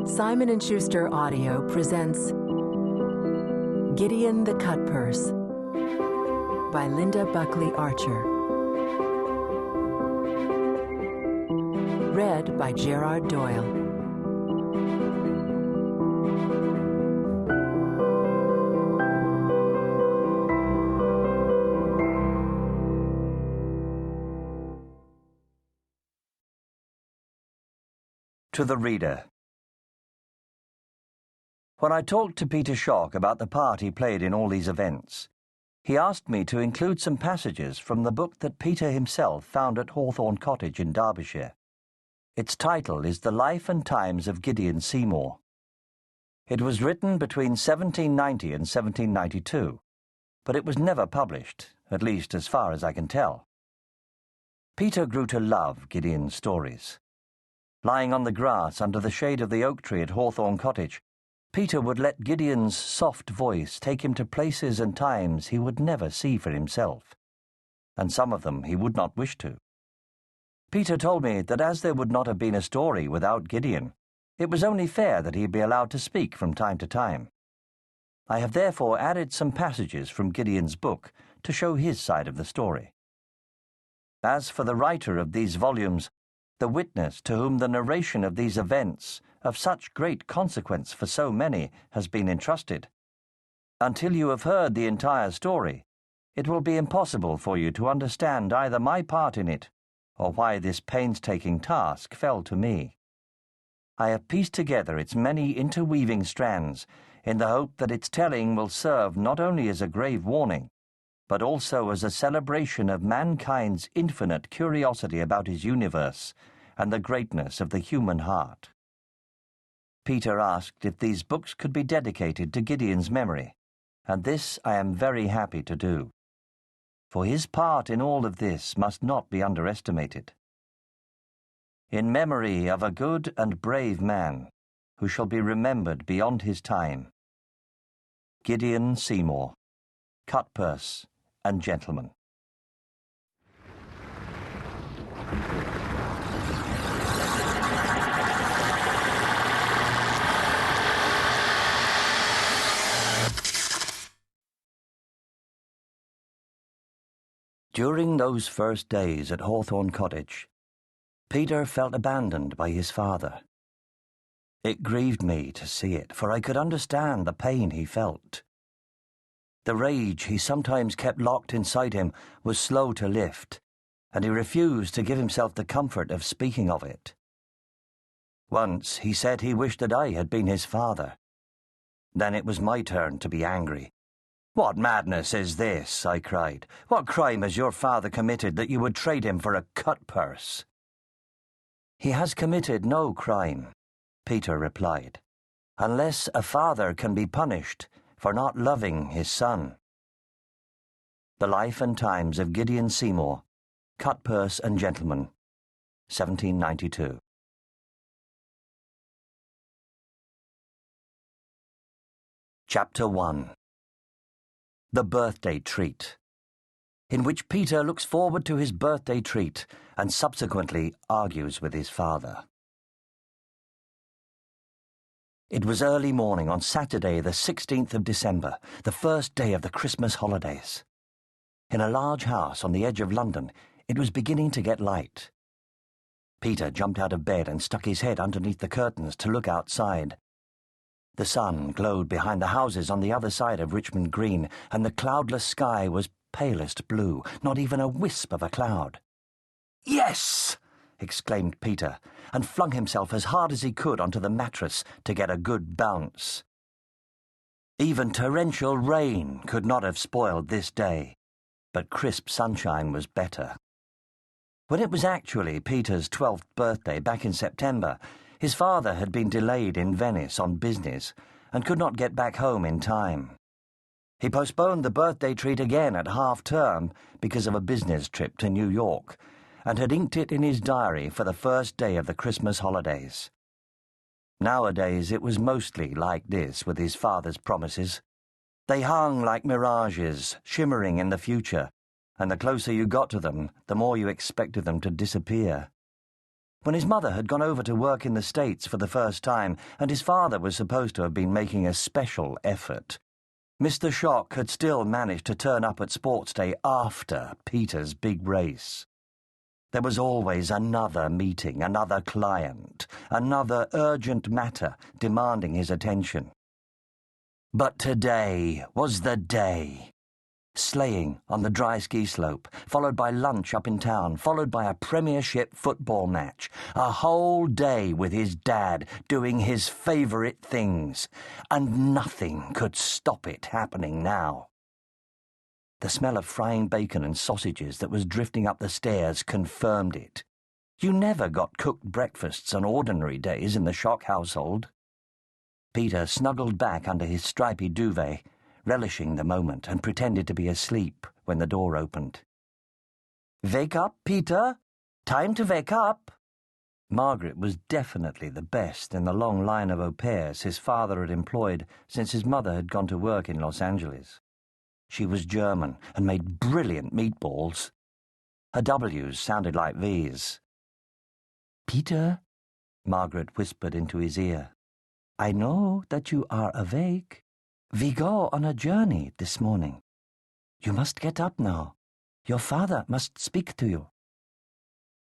Simon & Schuster Audio presents Gideon the Cutpurse by Linda Buckley-Archer. Read by Gerard Doyle. To the reader. When I talked to Peter Schock about the part he played in all these events, he asked me to include some passages from the book that Peter himself found at Hawthorne Cottage in Derbyshire. Its title is The Life and Times of Gideon Seymour. It was written between 1790 and 1792, but it was never published, at least as far as I can tell. Peter grew to love Gideon's stories. Lying on the grass under the shade of the oak tree at Hawthorne Cottage, Peter would let Gideon's soft voice take him to places and times he would never see for himself, and some of them he would not wish to. Peter told me that as there would not have been a story without Gideon, it was only fair that he be allowed to speak from time to time. I have therefore added some passages from Gideon's book to show his side of the story. As for the writer of these volumes, the witness to whom the narration of these events, of such great consequence for so many, has been entrusted, until you have heard the entire story, it will be impossible for you to understand either my part in it, or why this painstaking task fell to me. I have pieced together its many interweaving strands in the hope that its telling will serve not only as a grave warning, but also as a celebration of mankind's infinite curiosity about his universe and the greatness of the human heart. Peter asked if these books could be dedicated to Gideon's memory, and this I am very happy to do, for his part in all of this must not be underestimated. In memory of a good and brave man, who shall be remembered beyond his time, Gideon Seymour, Cutpurse and Gentleman. During those first days at Hawthorne Cottage, Peter felt abandoned by his father. It grieved me to see it, for I could understand the pain he felt. The rage he sometimes kept locked inside him was slow to lift, and he refused to give himself the comfort of speaking of it. Once he said he wished that I had been his father. Then it was my turn to be angry. "What madness is this?" I cried. "What crime has your father committed that you would trade him for a cutpurse?" "He has committed no crime," Peter replied, "unless a father can be punished for not loving his son." The Life and Times of Gideon Seymour, Cutpurse and Gentleman, 1792. Chapter 1. The Birthday Treat, in which Peter looks forward to his birthday treat and subsequently argues with his father. It was early morning on Saturday, the 16th of December, the first day of the Christmas holidays. In a large house on the edge of London, it was beginning to get light. Peter jumped out of bed and stuck his head underneath the curtains to look outside. The sun glowed behind the houses on the other side of Richmond Green, and the cloudless sky was palest blue, not even a wisp of a cloud. "Yes!" exclaimed Peter, and flung himself as hard as he could onto the mattress to get a good bounce. Even torrential rain could not have spoiled this day, but crisp sunshine was better. When it was actually Peter's 12th birthday back in September, his father had been delayed in Venice on business and could not get back home in time. He postponed the birthday treat again at half-term because of a business trip to New York, and had inked it in his diary for the first day of the Christmas holidays. Nowadays it was mostly like this with his father's promises. They hung like mirages, shimmering in the future, and the closer you got to them, the more you expected them to disappear. When his mother had gone over to work in the States for the first time, and his father was supposed to have been making a special effort, Mr. Schock had still managed to turn up at sports day after Peter's big race. There was always another meeting, another client, another urgent matter demanding his attention. But today was the day. Sleighing on the dry ski slope, followed by lunch up in town, followed by a Premiership football match. A whole day with his dad doing his favourite things, and nothing could stop it happening now. The smell of frying bacon and sausages that was drifting up the stairs confirmed it. You never got cooked breakfasts on ordinary days in the Schock household. Peter snuggled back under his stripy duvet, relishing the moment, and pretended to be asleep when the door opened. "Wake up, Peter! Time to wake up!" Margaret was definitely the best in the long line of au pairs his father had employed since his mother had gone to work in Los Angeles. She was German and made brilliant meatballs. Her W's sounded like V's. "Peter," Margaret whispered into his ear, "I know that you are awake. We go on a journey this morning. You must get up now. Your father must speak to you."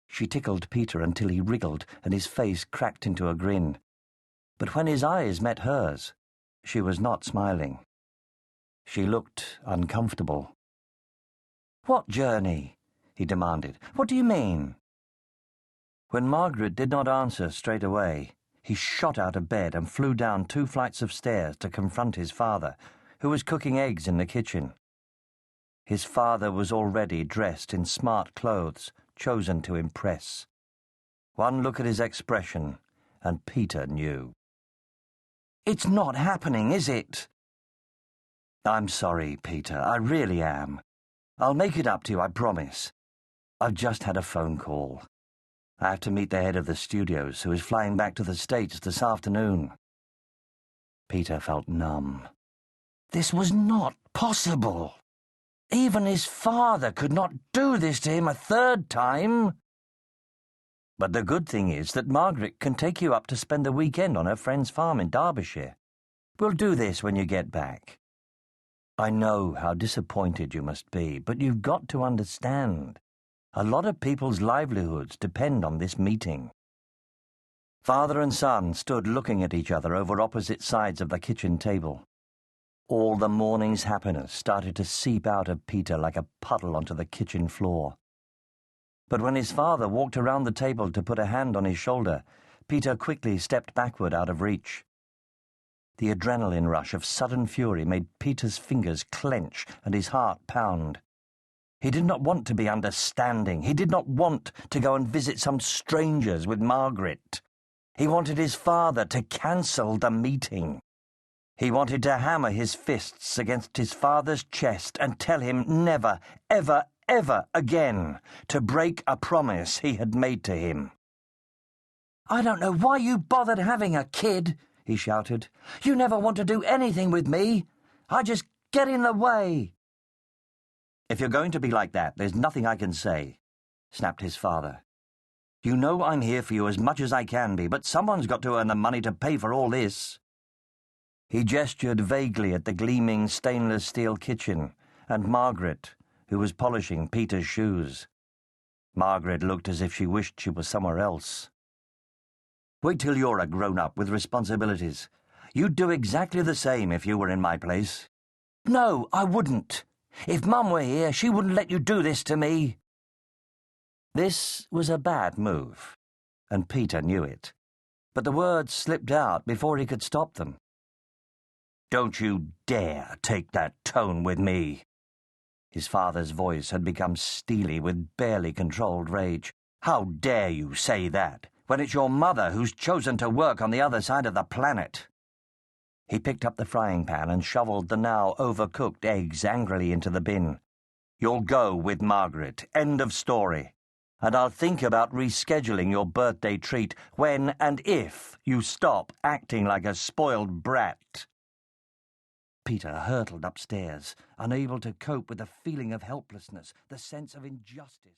She tickled Peter until he wriggled and his face cracked into a grin. But when his eyes met hers, she was not smiling. She looked uncomfortable. "What journey?" he demanded. "What do you mean?" When Margaret did not answer straight away, he shot out of bed and flew down 2 flights of stairs to confront his father, who was cooking eggs in the kitchen. His father was already dressed in smart clothes, chosen to impress. One look at his expression, and Peter knew. "It's not happening, is it?" "I'm sorry, Peter, I really am. I'll make it up to you, I promise. I've just had a phone call. I have to meet the head of the studios, who is flying back to the States this afternoon." Peter felt numb. This was not possible. Even his father could not do this to him a third time. "But the good thing is that Margaret can take you up to spend the weekend on her friend's farm in Derbyshire. We'll do this when you get back. I know how disappointed you must be, but you've got to understand. A lot of people's livelihoods depend on this meeting." Father and son stood looking at each other over opposite sides of the kitchen table. All the morning's happiness started to seep out of Peter like a puddle onto the kitchen floor. But when his father walked around the table to put a hand on his shoulder, Peter quickly stepped backward out of reach. The adrenaline rush of sudden fury made Peter's fingers clench and his heart pound. He did not want to be understanding. He did not want to go and visit some strangers with Margaret. He wanted his father to cancel the meeting. He wanted to hammer his fists against his father's chest and tell him never, ever, ever again to break a promise he had made to him. "I don't know why you bothered having a kid," he shouted. "You never want to do anything with me. I just get in the way." "If you're going to be like that, there's nothing I can say," snapped his father. "You know I'm here for you as much as I can be, but someone's got to earn the money to pay for all this." He gestured vaguely at the gleaming stainless steel kitchen and Margaret, who was polishing Peter's shoes. Margaret looked as if she wished she was somewhere else. "Wait till you're a grown-up with responsibilities. You'd do exactly the same if you were in my place." "No, I wouldn't. If Mum were here, she wouldn't let you do this to me." This was a bad move, and Peter knew it, but the words slipped out before he could stop them. "Don't you dare take that tone with me." His father's voice had become steely with barely controlled rage. "How dare you say that, when it's your mother who's chosen to work on the other side of the planet?" He picked up the frying pan and shoveled the now overcooked eggs angrily into the bin. "You'll go with Margaret. End of story. And I'll think about rescheduling your birthday treat when and if you stop acting like a spoiled brat." Peter hurtled upstairs, unable to cope with the feeling of helplessness, the sense of injustice.